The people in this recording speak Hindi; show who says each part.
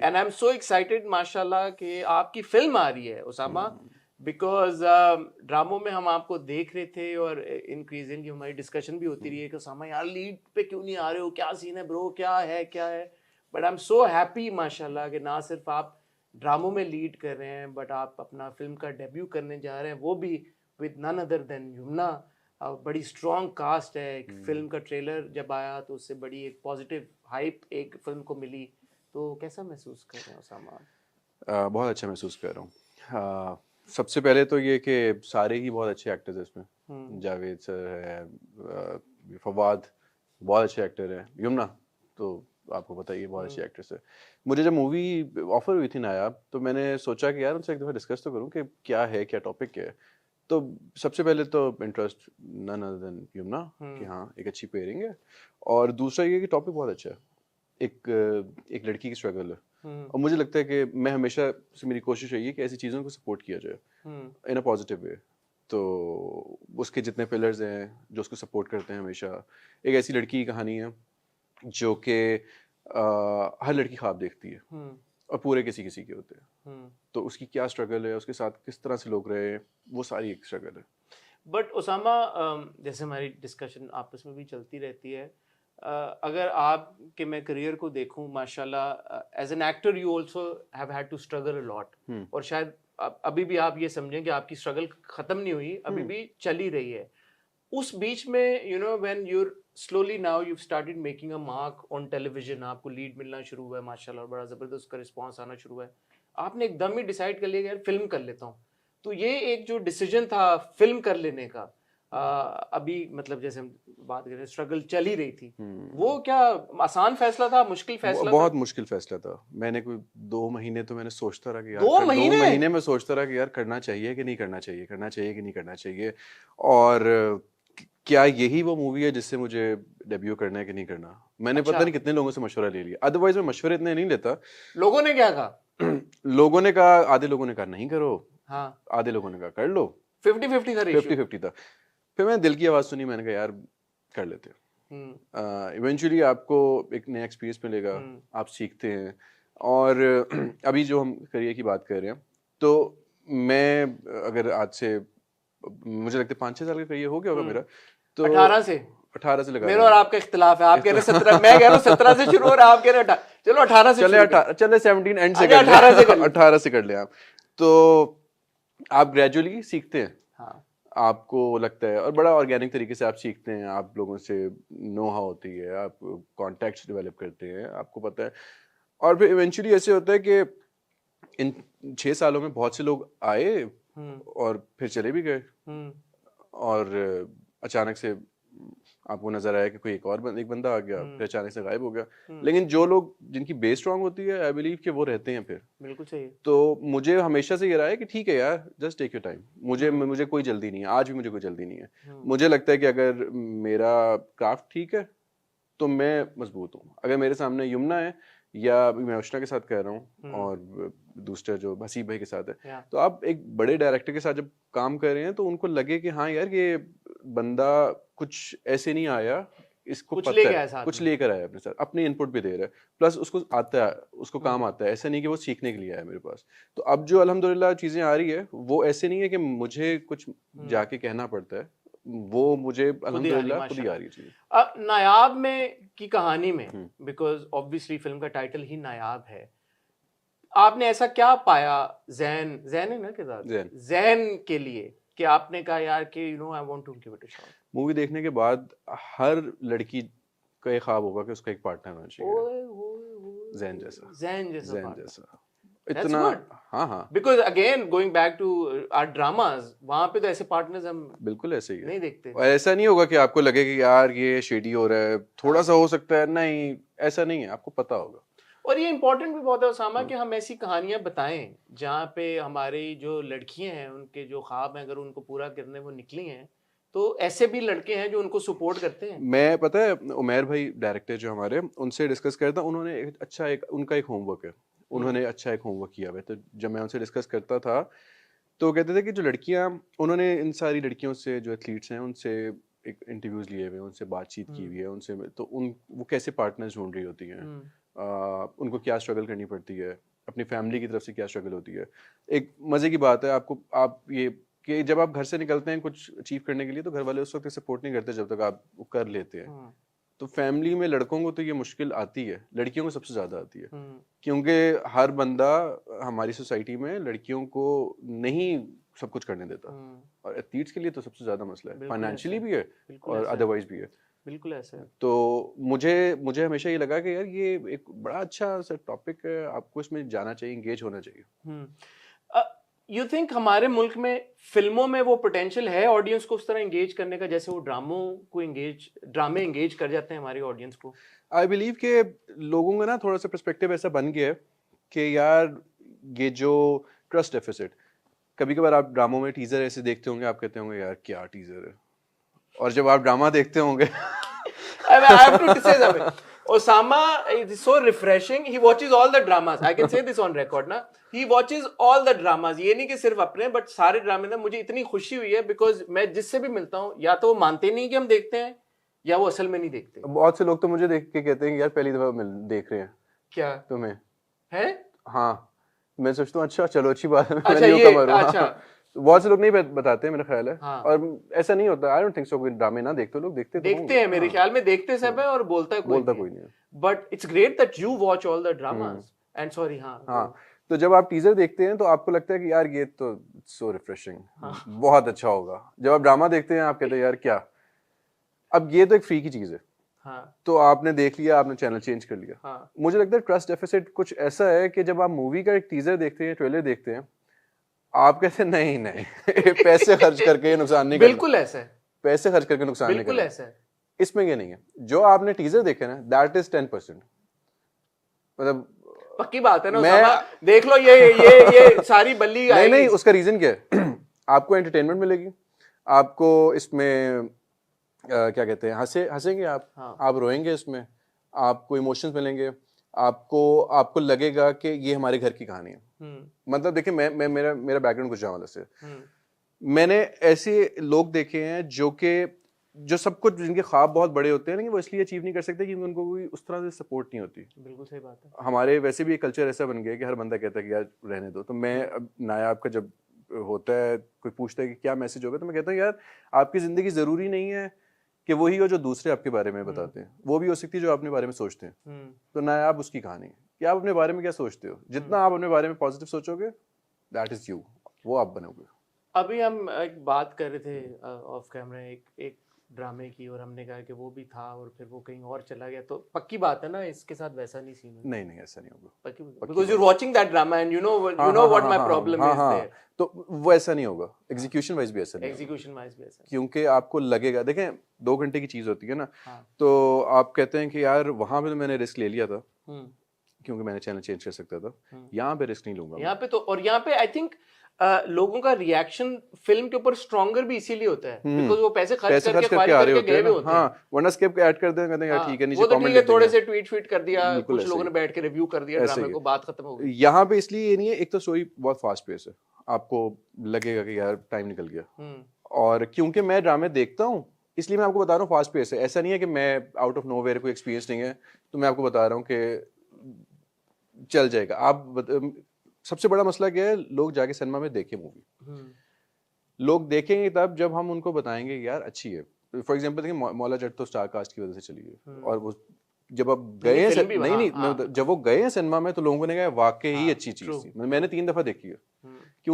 Speaker 1: And I am so excited माशाल्लाह कि आपकी फिल्म आ रही है उसामा, बिकॉज ड्रामों में हम आपको देख रहे थे और इंक्रीजिंगली हमारी डिस्कशन भी होती रही है कि उसामा यार लीड पे क्यों नहीं आ रहे हो, क्या सीन है ब्रो, क्या है। But I am so happy माशाल्लाह कि ना सिर्फ आप ड्रामों में लीड कर रहे हैं बट आप अपना फिल्म का डेब्यू करने जा रहे हैं, वो भी with none other than Yamuna. बड़ी स्ट्रॉन्ग कास्ट है। एक फिल्म का ट्रेलर जब आया तो उससे बड़ी एक पॉजिटिव हाइप एक फिल्म को मिली, तो कैसा महसूस कर रहे हैं उसामा?
Speaker 2: बहुत अच्छा महसूस कर रहा हूँ। सबसे पहले तो ये कि सारे ही बहुत अच्छे एक्टर्स हैं इसमें। जावेद सर है, फवाद बहुत अच्छे एक्टर है, युमना तो आपको पता ही है बहुत अच्छी एक्ट्रेस है। मुझे जब मूवी ऑफर हुई थी नायाब तो मैंने सोचा कि यार उनसे एक दफ़ा डिस्कस तो करूं कि क्या है, क्या टॉपिक क्या है। तो सबसे पहले तो interest none other than Yamuna कि हाँ एक अच्छी पेयरिंग है, और दूसरा ये कि टॉपिक बहुत अच्छा है। एक लड़की की स्ट्रगल है, और मुझे लगता है कि मैं हमेशा से मेरी कोशिश रही है कि ऐसी चीज़ों को सपोर्ट किया जाए इन अ पॉजिटिव वे। तो उसके जितने पिलर्स हैं जो उसको सपोर्ट करते हैं हमेशा, एक ऐसी लड़की की कहानी है जो कि हर लड़की ख्वाब देखती है और पूरे किसी किसी के होते हैं। तो उसकी क्या स्ट्रगल है, उसके साथ किस तरह से लोग रहे, वो सारी एक स्ट्रगल है।
Speaker 1: बट उसामा, जैसे हमारी डिस्कशन आपस में भी चलती रहती है, अगर आपके मैं करियर को देखूं माशाल्लाह as an actor you also have had to struggle a lot, और शायद अभी भी आप ये समझें कि आपकी स्ट्रगल खत्म नहीं हुई, अभी भी चल ही रही है। उस बीच में you know when you're slowly now you started making a mark on television, आपको लीड मिलना शुरू हुआ है माशाल्लाह, और बड़ा ज़बरदस्त का रिस्पांस आना शुरू हुआ है, आपने एकदम ही डिसाइड कर लिया कि यार फिल्म कर लेता हूँ। तो ये एक जो डिसीजन था फिल्म कर लेने का, अभी मतलब जैसे हम बात करें स्ट्रगल चल ही रही थी, वो क्या आसान फैसला था, मुश्किल फैसला
Speaker 2: बहुत
Speaker 1: था?
Speaker 2: मुश्किल फैसला था। मैंने कोई 2 महीने तो मैंने सोचता रहा कि यार
Speaker 1: 2 महीने?
Speaker 2: में सोचता रहा कि यार करना चाहिए कि नहीं करना चाहिए, करना चाहिए कि नहीं करना चाहिए, और क्या यही वो मूवी है जिससे मुझे डेब्यू करना है कि नहीं करना। मैंने
Speaker 1: अच्छा,
Speaker 2: पता नहीं कितने लोगों से मशवरा ले लिया, अदरवाइज मैं मशवरे इतने नहीं लेता।
Speaker 1: लोगों ने क्या कहा?
Speaker 2: लोगों ने कहा, आधे लोगों ने कहा नहीं करो,
Speaker 1: हाँ,
Speaker 2: आधे लोगों ने कहा कर लो।
Speaker 1: 50-50 था रेशियो?
Speaker 2: 50-50 था। फिर मैंने दिल की आवाज़ सुनी, मैंने कहा यार कर लेते हैं। इवेंचुअली आपको एक नया एक्सपीरियंस मिलेगा, आप सीखते हैं। और अभी जो हम करियर की बात कर रहे हैं, तो मैं अगर आज से मुझे लगता है 5-6 साल का करियर हो गया होगा मेरा, तो
Speaker 1: 18 से
Speaker 2: 18 से लगा
Speaker 1: मेरा
Speaker 2: लें
Speaker 1: और आपका इख्तिलाफ है, आप कह रहे 17, मैं कह रहा हूँ 17 से शुरू हो रहा है, आप कह रहे 18। चलो 18 से शुरू करें।
Speaker 2: चले 17 एंड से
Speaker 1: अच्छा,
Speaker 2: कर
Speaker 1: 18 से कर
Speaker 2: लें।
Speaker 1: लेते
Speaker 2: 18 से कर लें आप। तो आप ग्रेजुअली सीखते हैं,
Speaker 1: हाँ,
Speaker 2: आपको लगता है, और बड़ा ऑर्गेनिक तरीके से आप सीखते हैं, आप लोगों से नो हाउ होती है, आप कॉन्टैक्ट्स डेवलप करते हैं, आपको पता है। और फिर इवेंचुअली ऐसे होता है कि इन 6 सालों में बहुत से लोग आए और फिर चले भी गए, और अचानक से आपको नजर आया कि कोई एक बंदा आ गया, फिर अचानक से गायब हो गया। लेकिन जो लोग जिनकी बेस स्ट्रांग होती है, आई बिलीव कि वो रहते हैं फिर।
Speaker 1: बिल्कुल सही है।
Speaker 2: तो मुझे हमेशा से ये रहा है कि ठीक है यार, जस्ट टेक योर टाइम। मुझे कोई जल्दी नहीं है, आज भी मुझे कोई जल्दी नहीं है। मुझे लगता है कि अगर मेरा क्राफ्ट ठीक है तो मैं मजबूत हूँ। अगर मेरे सामने यमुना है, या अभी मैं उष्णा के साथ कह रहा हूँ, और दूसरा जो हसीब भाई के साथ है, तो आप एक बड़े डायरेक्टर के साथ जब काम कर रहे हैं तो उनको लगे कि हाँ यार ये बंदा कुछ ऐसे नहीं आया, इसको
Speaker 1: कुछ
Speaker 2: पता
Speaker 1: ले
Speaker 2: है,
Speaker 1: गया साथ
Speaker 2: कुछ
Speaker 1: में।
Speaker 2: लेकर आया अपने साथ, अपनी इनपुट भी दे रहा है, प्लस उसको आता है, उसको काम आता है। ऐसा नहीं कि वो सीखने के लिए आया मेरे पास। तो अब जो अल्हम्दुलिल्लाह चीज़ें आ रही है, वो ऐसे नहीं है कि मुझे कुछ जाके कहना पड़ता है, वो मुझे अल्हम्दुलिल्लाह खुद ही आ रही है चीज़ें।
Speaker 1: अब नायाब में की कहानी में, बिकॉज ऑब्वियसली फिल्म का टाइटल ही नायाब है, आपने ऐसा क्या पाया जैन जैन है ना किरदार, जैन के लिए कि आपने कहा यार कि you know I want to give it a shot?
Speaker 2: Movie देखने के बाद हर लड़की का एक ख्वाब होगा कि उसका एक पार्टनर होना चाहिए, जैन जैसा।
Speaker 1: जैन जैसा
Speaker 2: जैन
Speaker 1: पार्टनर,
Speaker 2: जैसा
Speaker 1: दैट्स
Speaker 2: इतना।
Speaker 1: गुड।
Speaker 2: हाँ हाँ,
Speaker 1: because again going back to our dramas, वहां पे तो ऐसे पार्टनर्स हम
Speaker 2: बिल्कुल ऐसे ही है।
Speaker 1: नहीं देखते।
Speaker 2: और ऐसा नहीं होगा कि आपको लगे कि यार ये शेडी हो रहा है, थोड़ा सा हो सकता है, नहीं ऐसा नहीं है, आपको पता होगा।
Speaker 1: और ये इंपॉर्टेंट भी बहुत है उसामा कि हम ऐसी कहानियां बताएं जहाँ पे हमारी जो लड़कियां हैं उनके जो ख्वाब हैं अगर उनको पूरा करने वो निकली हैं, तो ऐसे भी लड़के हैं जो उनको सपोर्ट करते हैं।
Speaker 2: मैं पता है उमैर भाई डायरेक्टर जो हमारे, उनसे डिस्कस करता, उन्होंने उनका एक होमवर्क है, उन्होंने अच्छा एक होमवर्क किया हुआ है। तो जब मैं उनसे डिस्कस करता था तो वो कहते थे कि जो लड़कियां, उन्होंने इन सारी लड़कियों से जो एथलीट्स हैं उनसे एक इंटरव्यूज लिए हुए हैं, उनसे बातचीत की हुई है, उनसे तो वो कैसे पार्टनर्स ढूंढ रही होती हैं, उनको क्या स्ट्रगल करनी पड़ती है, अपनी फैमिली की तरफ से क्या स्ट्रगल होती है। एक मज़े की बात है, आप ये कि जब आप घर से निकलते हैं कुछ अचीव करने के लिए, तो घर वाले उस वक्त सपोर्ट नहीं करते जब तक आप वो कर लेते हैं। तो फैमिली में लड़कों को तो ये मुश्किल आती है, लड़कियों को सबसे ज़्यादा आती है, क्योंकि हर बंदा हमारी सोसाइटी में लड़कियों को नहीं सब कुछ करने देता, और एथलीट्स के लिए तो सबसे ज़्यादा मसला है, फाइनेंशियली भी है और अदरवाइज भी है।
Speaker 1: बिल्कुल ऐसा है।
Speaker 2: तो मुझे हमेशा ये लगा कि यार ये एक बड़ा अच्छा सा टॉपिक है, आपको इसमें जाना चाहिए, एंगेज होना चाहिए।
Speaker 1: यू थिंक हमारे मुल्क में फिल्मों में वो पोटेंशियल है ऑडियंस को उस तरह एंगेज करने का, जैसे वो ड्रामे एंगेज कर जाते हैं हमारी ऑडियंस को?
Speaker 2: आई बिलीव कि लोगों का ना थोड़ा सा पर्सपेक्टिव ऐसा बन गया है कि यार ये जो ट्रस्ट डेफिसिट, कभी कभार आप ड्रामों में टीजर ऐसे देखते होंगे, आप कहते होंगे यार क्या टीजर है, और जब आप ड्रामा देखते होंगे
Speaker 1: I have to say something. Osama is so refreshing. He watches all the dramas. I can say this on record ना. He watches all the dramas. ये नहीं कि सिर्फ अपने, बट सारे ड्रामे में मुझे इतनी खुशी हुई है बिकॉज मैं जिससे भी मिलता हूँ, या तो वो मानते नहीं कि हम देखते हैं, या वो असल में नहीं देखते।
Speaker 2: बहुत से लोग तो मुझे देख के कहते हैं कि यार पहली दफा देख रहे हैं
Speaker 1: क्या
Speaker 2: तुम्हें
Speaker 1: है?
Speaker 2: हाँ, मैं सोचता हूँ अच्छा चलो अच्छी बात है, मैं
Speaker 1: अच्छा
Speaker 2: नहीं
Speaker 1: ये
Speaker 2: कमर हूँ।
Speaker 1: अच्छा
Speaker 2: हाँ। बहुत से लोग नहीं बताते मेरा ख्याल है।
Speaker 1: हाँ।
Speaker 2: और ऐसा नहीं होता, आई डोंट थिंक सो, कोई ड्रामे ना देखते लोग
Speaker 1: देखते हैं मेरे ख्याल में, देखते सब है और बोलता कोई
Speaker 2: नहीं है।
Speaker 1: But it's great that you watch all the dramas and sorry. हाँ,
Speaker 2: तो जब आप टीजर देखते हैं तो आपको लगता है कि यार ये तो सो रिफ्रेशिंग, बहुत अच्छा होगा। जब आप ड्रामा देखते हैं आप कहते हैं यार क्या, अब ये तो एक फ्री की चीज है। तो आपने देख लिया, आपने चैनल चेंज कर लिया। मुझे लगता है ट्रस्ट डेफिसिट कुछ ऐसा है कि जब आप मूवी का एक टीजर देखते हैं, ट्रेलर देखते हैं, आप कहते हैं नहीं पैसे खर्च करके नुकसान नहीं करना।
Speaker 1: बिल्कुल ऐसा है,
Speaker 2: पैसे खर्च करके नुकसान नहीं करना,
Speaker 1: बिल्कुल ऐसा है।
Speaker 2: इसमें ये नहीं है। जो आपने टीजर देखे ना, दैट इज 10%। मतलब
Speaker 1: पक्की बात है ना, देख लो ये सारी बल्ली
Speaker 2: नहीं, उसका रीजन क्या है? आपको एंटरटेनमेंट मिलेगी, आपको इसमें क्या कहते हैं, हंसेंगे आप। हाँ। आप रोएंगे इसमें, आपको इमोशंस मिलेंगे, आपको लगेगा कि ये हमारे घर की कहानी है। मतलब देखिए, मेरा बैकग्राउंड गुजरात वाला से, मैंने ऐसे लोग देखे हैं जो सब कुछ, जिनके ख्वाब बहुत बड़े होते हैं, लेकिन वो इसलिए अचीव नहीं कर सकते क्योंकि उनको कोई उस तरह से सपोर्ट नहीं होती।
Speaker 1: बिल्कुल सही बात है।
Speaker 2: हमारे वैसे भी एक कल्चर ऐसा बन गया कि हर बंदा कहता है कि यार रहने दो। तो मैं अब नायाब का जब होता है, कोई पूछता है कि क्या मैसेज होगा, तो मैं कहता हूँ यार आपकी ज़िंदगी ज़रूरी नहीं है कि वही हो जो दूसरे आपके बारे में बताते हैं, वो भी हो सकती है जो अपने बारे में सोचते हैं। तो नायाब उसकी कहानी है कि आप अपने बारे में क्या सोचते हो। जितना आप अपने बारे में पॉजिटिव सोचोगे, दैट इज यू, वो आप बनोगे।
Speaker 1: अभी हम एक बात कर रहे थे ऑफ कैमरा एक ड्रामे की, और हमने कहा कि वो भी था और फिर वो कहीं और चला गया। तो पक्की बात है ना, इसके साथ वैसा नहीं सीन है?
Speaker 2: नहीं ऐसा नहीं होगा,
Speaker 1: पक्की because you are watching that drama and you know what my problem is there.
Speaker 2: तो वो ऐसा नहीं होगा, एग्जीक्यूशन वाइज भी ऐसा नहीं,
Speaker 1: एग्जीक्यूशन वाइज भी ऐसा,
Speaker 2: क्योंकि आपको लगेगा, देखें 2 घंटे की चीज होती है ना। तो आप कहते हैं कि यार वहां पे तो मैंने रिस्क ले लिया था क्योंकि मैंने चैनल चेंज कर सकता था, यहाँ पे रिस्क नहीं लूंगा
Speaker 1: यहाँ पे। तो और यहाँ पे आई थिंक लोगों का रिएक्शन फिल्म के ऊपर स्ट्रॉन्गर भी इसीलिए होता है बिकॉज़ वो पैसे खर्च करके
Speaker 2: आ रहे होते हैं। हाँ, वरना स्किप ऐड कर दें, कहते हैं यार ठीक है, नीचे कमेंट लिख
Speaker 1: थोड़े से ट्वीट कर दिया, कुछ लोगों ने बैठ के रिव्यू कर दिया ड्रामे को, बात खत्म हो गई।
Speaker 2: यहाँ पे इसलिए ये नहीं है, एक तो स्टोरी बहुत फास्ट पेस है, आपको लगेगा कि यार टाइम निकल गया। और क्योंकि मैं ड्रामे देखता हूँ इसलिए मैं आपको बता रहा हूँ फास्ट पेस है। ऐसा नहीं है कि मैं आउट ऑफ नोवेयर, कोई एक्सपीरियंस नहीं है तो मैं आपको बता रहा हूँ कि चल जाएगा। आप सबसे बड़ा मसला क्या है, लोग जाके सिनेमा में देखें मूवी, लोग देखेंगे तब जब हम उनको बताएंगे यार अच्छी है। फॉर एग्जांपल देखिए, मौला जट तो स्टार कास्ट की वजह से चली है, और वो जब आप गए हैं जब वो गए हैं सिनेमा में तो लोगों ने कहा वाकई ही अच्छी चीज थी। मैंने 3 दफा देखी है।